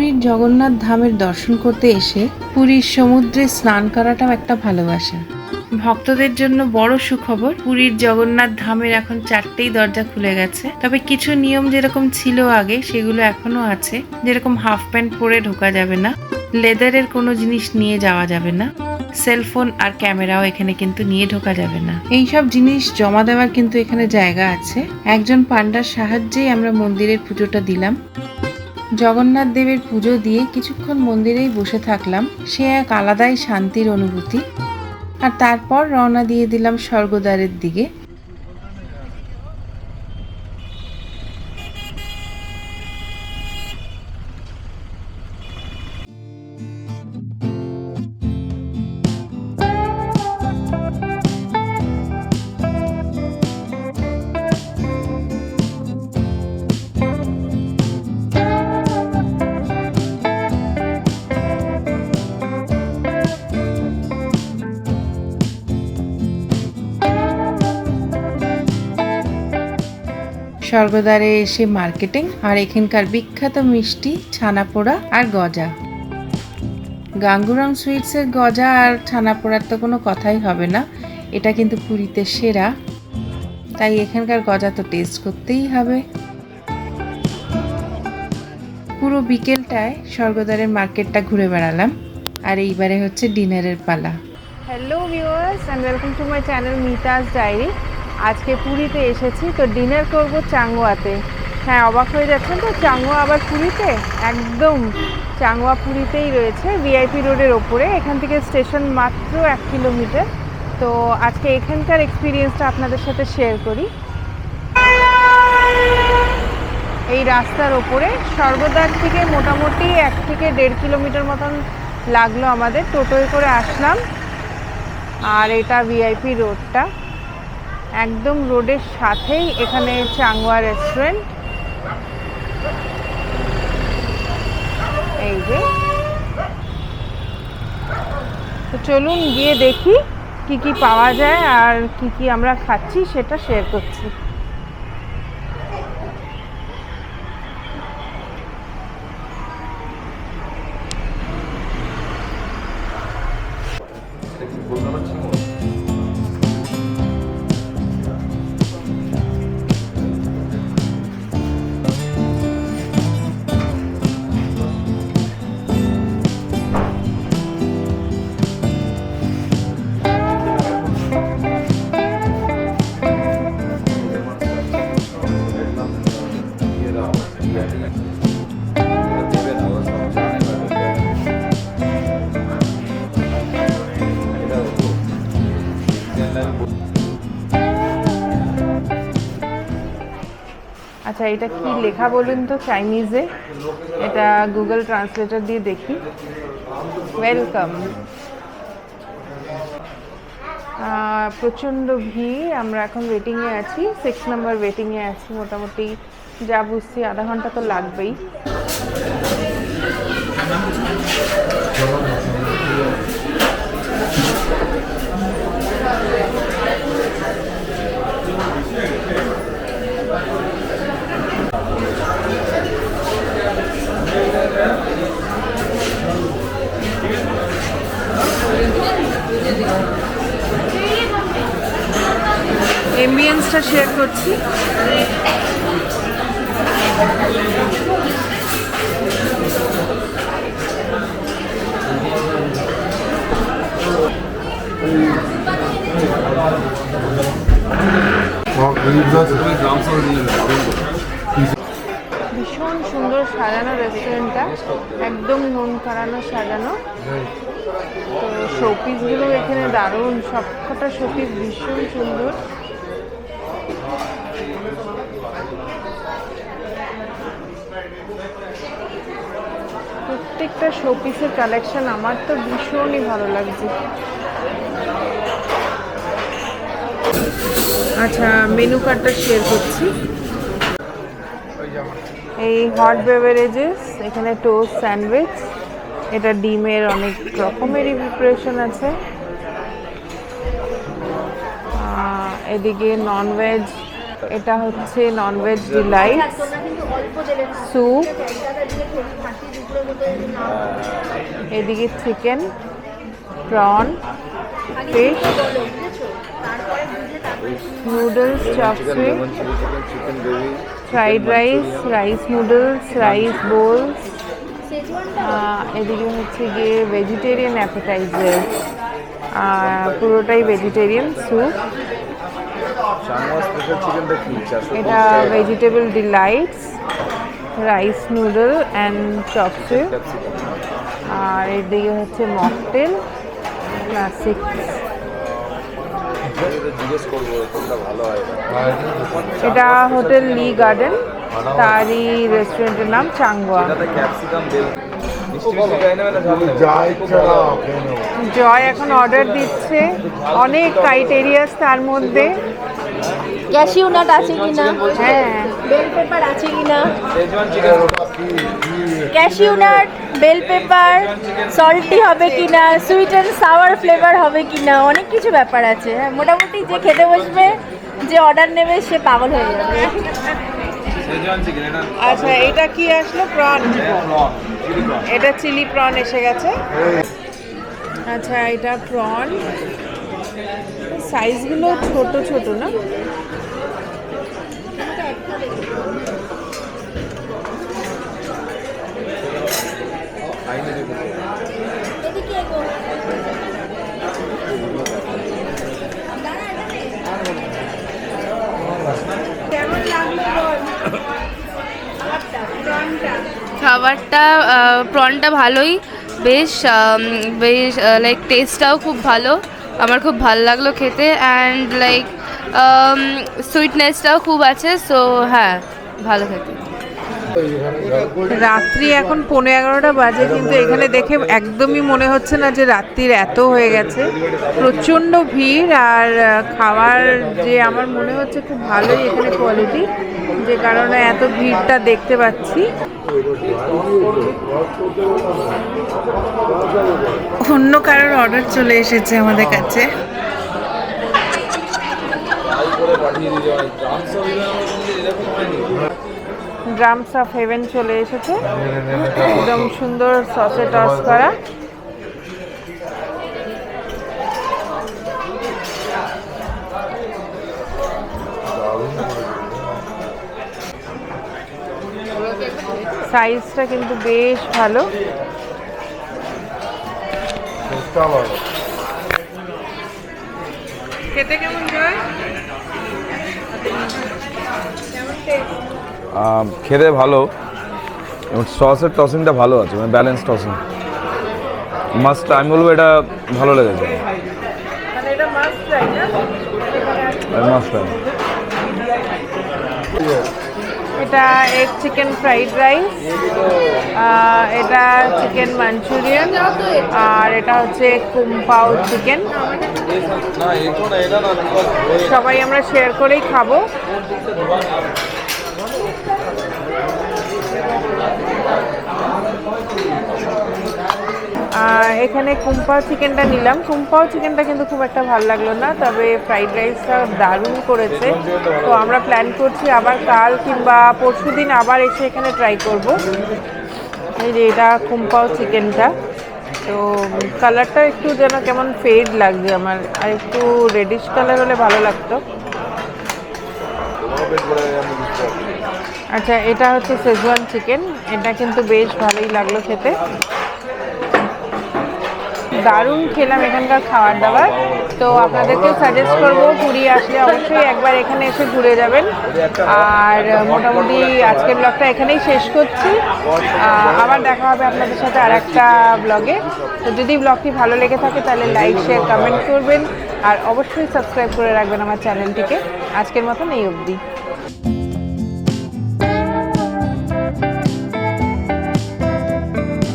পুরীর জগন্নাথ ধামের দর্শন করতে এসে পুরীর সমুদ্রে স্নান করাটাও একটা ভালোবাসা। ভক্তদের জন্য বড় সুখবর, পুরীর জগন্নাথ ধামের এখন 4টেই দরজা খুলে গেছে। তবে কিছু নিয়ম যেরকম ছিল আগে সেগুলো এখনো আছে, যেরকম হাফ প্যান্ট পরে ঢোকা যাবে না, লেদারের কোনো জিনিস নিয়ে যাওয়া যাবে না, সেলফোন আর ক্যামেরাও এখানে কিন্তু নিয়ে ঢোকা যাবে না। এইসব জিনিস জমা দেওয়ার কিন্তু এখানে জায়গা আছে। একজন পান্ডার সাহায্যেই আমরা মন্দিরের পুজোটা দিলাম। জগন্নাথ দেবের পুজো দিয়ে কিছুক্ষণ মন্দিরেই বসে থাকলাম, সে এক আলাদাই শান্তির অনুভূতি। আর তারপর রওনা দিয়ে দিলাম স্বর্গদ্বারের দিকে। স্বর্গদ্বারে এসে মার্কেটিং আর এখানকার বিখ্যাত মিষ্টি ছানা পোড়া আর গজা। গাঙ্গুরাম সুইটসের গজা আর ছানা পোড়ার তো কোনো কথাই হবে না, এটা কিন্তু পুরীতে সেরা, তাই এখানকার গজা তো টেস্ট করতেই হবে। পুরো বিকেলটায় স্বর্গদ্বারের মার্কেটটা ঘুরে বেড়ালাম, আর এইবারে হচ্ছে ডিনারের পালা। Hello viewers and welcome to my channel Mita's diary. আজকে পুরীতে এসেছি, তো ডিনার করব চাংওয়াতে। হ্যাঁ, অবাক হয়ে যাচ্ছেন তো, চাংওয়া আবার পুরীতে? একদম, চাংওয়া পুরীতেই রয়েছে, ভিআইপি রোডের ওপরে। এখান থেকে স্টেশন মাত্র 1 কিলোমিটার। তো আজকে এখানকার এক্সপিরিয়েন্সটা আপনাদের সাথে শেয়ার করি। এই রাস্তার ওপরে স্বর্গদ্বার থেকে মোটামুটি 1 থেকে 1.5 কিলোমিটার মতন লাগলো আমাদের, টোটোয় করে আসলাম। আর এটা ভিআইপি রোডটা, একদম রোডের সাথেই এখানে চাংওয়া রেস্টুরেন্ট। এই যে, তো চলুন গিয়ে দেখি কি কি পাওয়া যায় আর কি কি আমরা খাচ্ছি সেটা শেয়ার করছি। আচ্ছা, এটা কি লেখা বলুন তো চাইনিজে? এটা গুগল ট্রান্সলেটর দিয়ে দেখি। ওয়েলকাম। প্রচণ্ড ভিড়, আমরা এখন ওয়েটিংয়ে আছি, 6 নম্বর ওয়েটিংয়ে আছি। মোটামুটি যা বুঝছি আধা ঘন্টা তো লাগবেই। এমবিয়েন্সটা শেয়ার করছি। ভীষণ সুন্দর সাজানো রেস্টুরেন্টটা, একদম মন কাড়ানো সাজানো। তো শোপিসগুলো এখানে দারুণ, সবকটা শোপিস ভীষণ সুন্দর। প্রত্যেকটা শোপিসের কালেকশন আমার তো ভীষণই ভালো লাগছে। আচ্ছা, মেনু কার্ডটা শেয়ার করছি। এই হট বেভারেজেস, এখানে টোস্ট, স্যান্ডউইচ, এটা ডিমের অনেক রকমেরই প্রিপারেশন আছে। এদিকে ননভেজ এটা হচ্ছে ননভেজ ডিলাইট স্যুপ, এদিকে chicken, prawn, fish, noodles, chopstick, fried rice, rice noodles, rice bowls, এদিকে হচ্ছে গিয়ে ভেজিটেরিয়ান অ্যাপেটাইজার, পুরোটাই ভেজিটেরিয়ান স্যুপ। এটা vegetable delights, rice noodle and chopstick, আর এদিকে হচ্ছে মকটেল ক্লাসিক। এটা হোটেল লি গার্ডেন, তারই রেস্টুরেন্টের নাম চাংওয়া। জয় এখন অর্ডার দিচ্ছে, অনেক ক্রাইটেরিয়াস তার মধ্যে। ক্যাশিউ নাট আছে কিনা, হ্যাঁ, বেল পেপার আছে কিনা, cashew nut, bell pepper, salty হবে কিনা, সুইট অ্যান্ড সাওয়ার ফ্লেভার হবে কিনা, অনেক কিছু ব্যাপার আছে। হ্যাঁ, মোটামুটি যে খেতে বসবে, যে অর্ডার নেবে সে পাগল হয়ে যাবে। আচ্ছা, এটা কি আসলো? প্রন, এটা চিলি প্রন এসে গেছে। আচ্ছা, এটা প্রন, সাইজগুলো ছোট ছোট না? খাবারটা প্রনটা ভালোই, বেশ বেশ লাইক টেস্টটাও খুব ভালো, আমার খুব ভালো লাগলো খেতে। অ্যান্ড লাইক সুইটনেসটাও খুব আছে, সো হ্যাঁ ভালো খেতে। রাত্রি এখন 11:15 বাজে, কিন্তু এখানে দেখে একদমই মনে হচ্ছে না যে রাত্রির এত হয়ে গেছে। প্রচণ্ড ভিড়, আর খাবার যে আমার মনে হচ্ছে খুব ভালোই এখানে কোয়ালিটি, যে কারণে এত ভিড়টা দেখতে পাচ্ছি। অন্য কারোর অর্ডার চলে এসেছে আমাদের কাছে। ড্রামস অফ হেভেন চলে এসেছে, একদম সুন্দর সসে টস করা। সাইজটা কিন্তু বেশ ভালো। খেতে কেমন যায়? খেতে ভালো, এবং সসের টসিংটা ভালো আছে, মানে ব্যালেন্স টসিং। মাস্ট, আমি বলবো এটা ভালো লেগেছে, মাস্ট। এটা এগ চিকেন ফ্রাইড রাইস, এটা চিকেন মাঞ্চুরিয়ান, আর এটা হচ্ছে কুম্পাও চিকেন। সবাই আমরা শেয়ার করেই খাবো। এখানে কুম্পাও চিকেনটা নিলাম। কুম্পাও চিকেনটা কিন্তু খুব একটা ভালো লাগলো না, তবে ফ্রাইড রাইসটা দারুণ করেছে। তো আমরা প্ল্যান করছি আবার কাল কিংবা পরশু দিন আবার এসে এখানে ট্রাই করব। এই যে এটা কুম্পাও চিকেনটা, তো কালারটা একটু যেন কেমন ফেড লাগছে আমার, আর একটু রেডিশ কালার হলে ভালো লাগতো। আচ্ছা, এটা হচ্ছে শেজওয়ান চিকেন, এটা কিন্তু বেশ ভালোই লাগলো খেতে। দারুণ খেলাম এখানকার খাবার দাবার। তো আপনাদেরকে সাজেস্ট করব, পুরী আসলে অবশ্যই একবার এখানে এসে ঘুরে যাবেন। আর মোটামুটি আজকের ব্লগটা এখানেই শেষ করছি, আবার দেখা হবে আপনাদের সাথে আর একটা ব্লগে। তো যদি ব্লগটি ভালো লেগে থাকে তাহলে লাইক, শেয়ার, কমেন্ট করবেন, আর অবশ্যই সাবস্ক্রাইব করে রাখবেন আমার চ্যানেলটিকে। আজকের মতন এই অবধি।